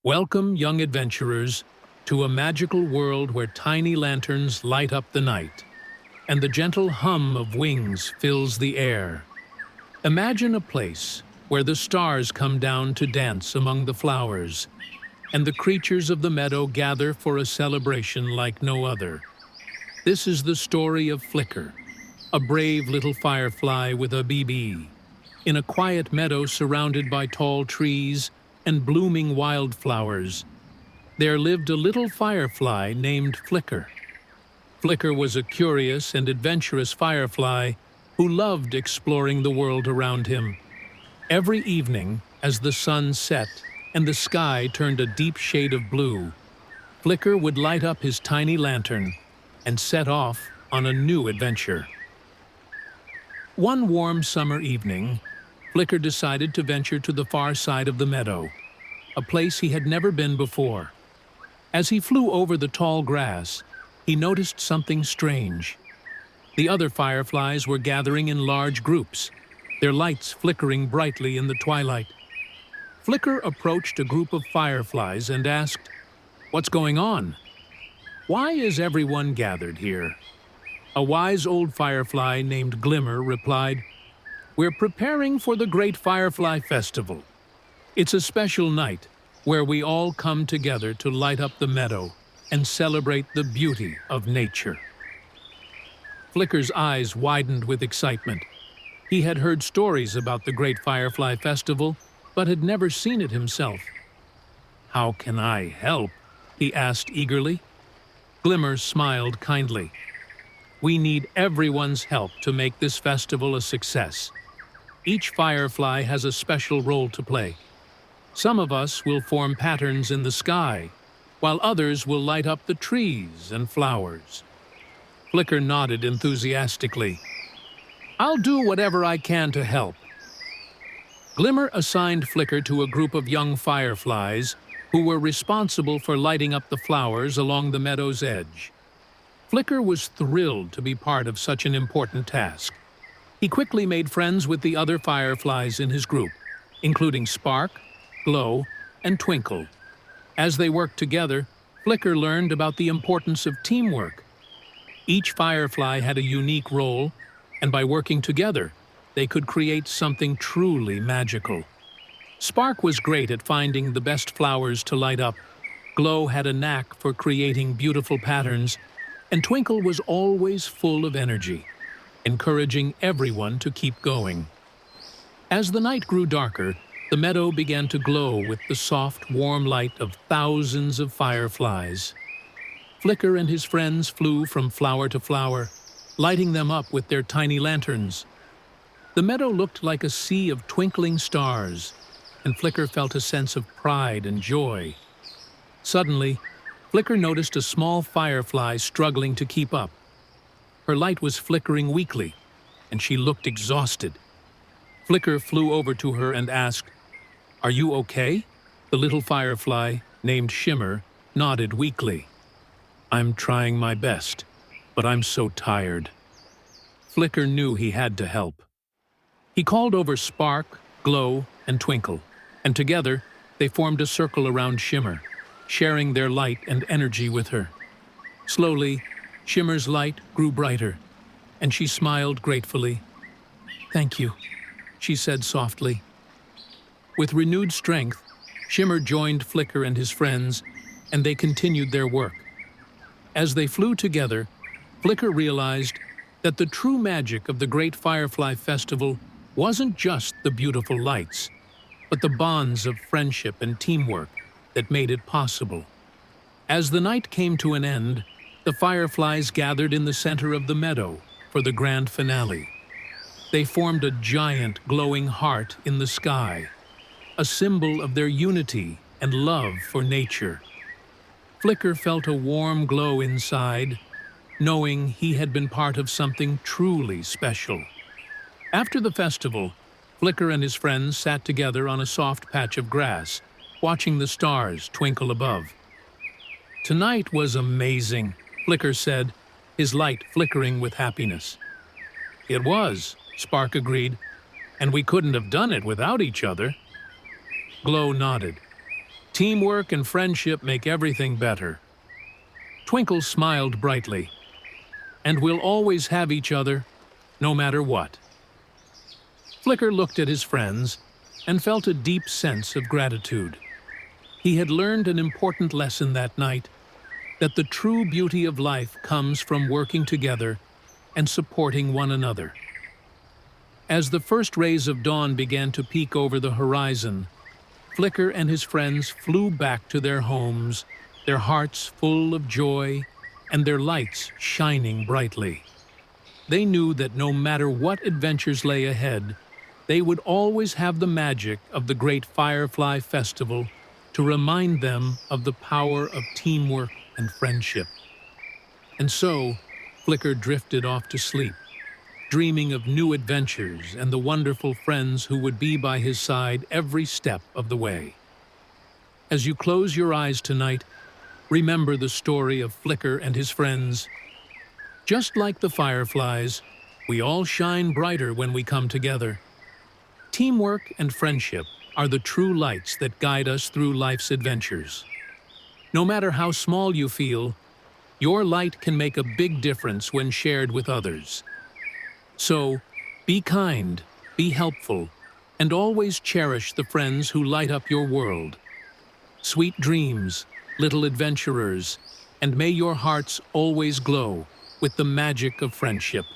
Welcome, young adventurers, to a magical world where tiny lanterns light up the night, and the gentle hum of wings fills the air. Imagine a place where the stars come down to dance among the flowers, and the creatures of the meadow gather for a celebration like no other. This is the story of Flicker, a brave little firefly with a BB. In a quiet meadow surrounded by tall trees and blooming wildflowers, there lived a little firefly named Flicker. Flicker was a curious and adventurous firefly who loved exploring the world around him. Every evening, as the sun set and the sky turned a deep shade of blue, Flicker would light up his tiny lantern and set off on a new adventure. One warm summer evening, Flicker decided to venture to the far side of the meadow, a place he had never been before. As he flew over the tall grass, he noticed something strange. The other fireflies were gathering in large groups, their lights flickering brightly in the twilight. Flicker approached a group of fireflies and asked, "What's going on? Why is everyone gathered here?" A wise old firefly named Glimmer replied, "We're preparing for the Great Firefly Festival. It's a special night where we all come together to light up the meadow and celebrate the beauty of nature." Flicker's eyes widened with excitement. He had heard stories about the Great Firefly Festival, but had never seen it himself. "How can I help?" he asked eagerly. Glimmer smiled kindly. "We need everyone's help to make this festival a success. Each firefly has a special role to play. Some of us will form patterns in the sky, while others will light up the trees and flowers." Flicker nodded enthusiastically. "I'll do whatever I can to help." Glimmer assigned Flicker to a group of young fireflies who were responsible for lighting up the flowers along the meadow's edge. Flicker was thrilled to be part of such an important task. He quickly made friends with the other fireflies in his group, including Spark, Glow, and Twinkle. As they worked together, Flicker learned about the importance of teamwork. Each firefly had a unique role, and by working together, they could create something truly magical. Spark was great at finding the best flowers to light up. Glow had a knack for creating beautiful patterns, and Twinkle was always full of energy, encouraging everyone to keep going. As the night grew darker, the meadow began to glow with the soft, warm light of thousands of fireflies. Flicker and his friends flew from flower to flower, lighting them up with their tiny lanterns. The meadow looked like a sea of twinkling stars, and Flicker felt a sense of pride and joy. Suddenly, Flicker noticed a small firefly struggling to keep up. Her light was flickering weakly, and she looked exhausted. Flicker flew over to her and asked, "Are you okay?" The little firefly, named Shimmer, nodded weakly. "I'm trying my best, but I'm so tired." Flicker knew he had to help. He called over Spark, Glow, and Twinkle, and together they formed a circle around Shimmer, sharing their light and energy with her. Slowly, Shimmer's light grew brighter, and she smiled gratefully. "Thank you," she said softly. With renewed strength, Shimmer joined Flicker and his friends, and they continued their work. As they flew together, Flicker realized that the true magic of the Great Firefly Festival wasn't just the beautiful lights, but the bonds of friendship and teamwork that made it possible. As the night came to an end, the fireflies gathered in the center of the meadow for the grand finale. They formed a giant glowing heart in the sky, a symbol of their unity and love for nature. Flicker felt a warm glow inside, knowing he had been part of something truly special. After the festival, Flicker and his friends sat together on a soft patch of grass, watching the stars twinkle above. "Tonight was amazing," Flicker said, his light flickering with happiness. "It was," Spark agreed, "and we couldn't have done it without each other." Glow nodded. Teamwork and friendship make everything better. Twinkle smiled brightly. And we'll always have each other, no matter what. Flicker looked at his friends and felt a deep sense of gratitude. He had learned an important lesson that night, that the true beauty of life comes from working together and supporting one another. As the first rays of dawn began to peek over the horizon, Flicker and his friends flew back to their homes, their hearts full of joy and their lights shining brightly. They knew that no matter what adventures lay ahead, they would always have the magic of the Great Firefly Festival to remind them of the power of teamwork and friendship. And so, Flicker drifted off to sleep, dreaming of new adventures and the wonderful friends who would be by his side every step of the way. As you close your eyes tonight, remember the story of Flicker and his friends. Just like the fireflies, we all shine brighter when we come together. Teamwork and friendship are the true lights that guide us through life's adventures. No matter how small you feel, your light can make a big difference when shared with others. So, be kind, be helpful, and always cherish the friends who light up your world. Sweet dreams, little adventurers, and may your hearts always glow with the magic of friendship.